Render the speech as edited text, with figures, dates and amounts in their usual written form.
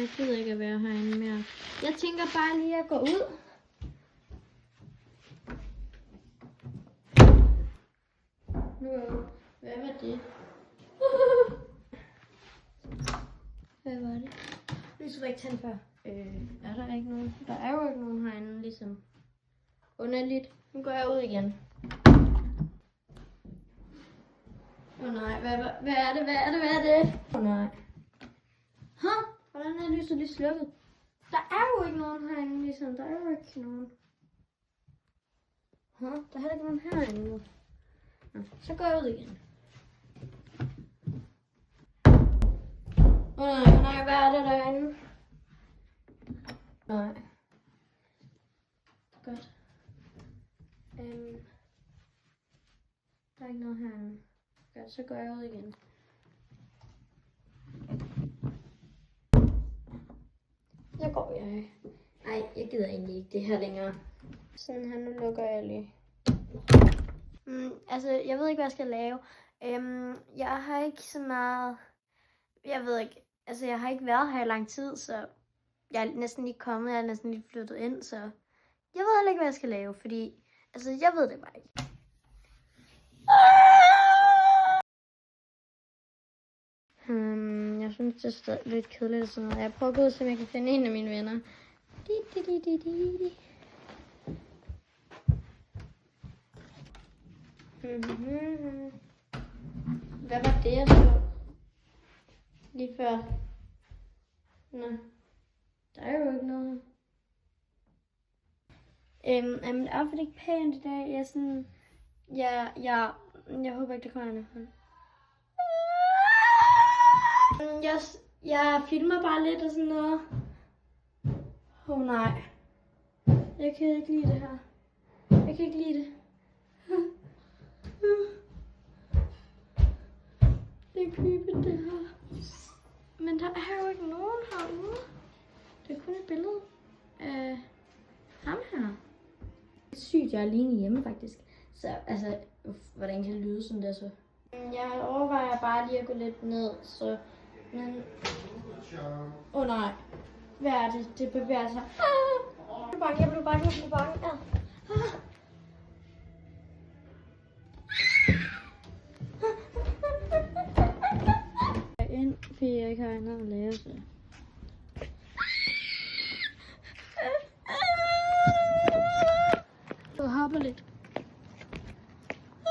Jeg gider ikke at være herinde mere. Jeg tænker bare lige at gå ud. Hvad var det? Hvad var det? Lyset var ikke tændt før. Er der ikke nogen? Der er jo ikke nogen herinde, ligesom. Underligt. Nu går jeg ud igen. Nej, hvad er det? Hvad er det? Nej. Hvordan er lyset lige slukket? Der er jo ikke nogen herinde, ligesom. Der er jo ikke nogen. Der er heller ikke nogen herinde nu. Så går jeg ud igen. Nej, hvad er det derinde? Nej. Godt. Der er ikke noget herinde. Godt, så går jeg ud igen. Så går jeg. Nej, jeg gider egentlig ikke det her længere. Sådan her, nu lukker jeg lige. Altså, jeg ved ikke, hvad jeg skal lave. Jeg har ikke så meget... Jeg ved ikke... Altså, jeg har ikke været her i lang tid, så... Jeg er næsten lige kommet, jeg er næsten lige flyttet ind, så... Jeg ved heller ikke, hvad jeg skal lave, fordi... Altså, jeg ved det bare ikke. Jeg synes, det er stadig lidt kedeligt sådan noget. Jeg prøver at gå ud, så jeg kan finde en af mine venner. Hvad var det, jeg så? Lige før. Nå. Der er jo ikke noget. Men outfit er ikke pænt i dag. Jeg er sådan... Jeg håber ikke, det kommer andet. Jeg filmer bare lidt og sådan noget. Nej. Jeg kan ikke lide det her. Jeg kan ikke lide det. Det er creepy, det her. Men der er jo ikke nogen herude. Det er kun et billede af ham her. Det er sygt, jeg er alene hjemme faktisk. Så altså, hvordan kan det lyde sådan der så? Jeg overvejer bare lige at gå lidt ned, så... Men... nej. Hvad er det? Det bevæger sig. Jeg blev bange. Ind, fordi jeg ikke har andet at lave, så...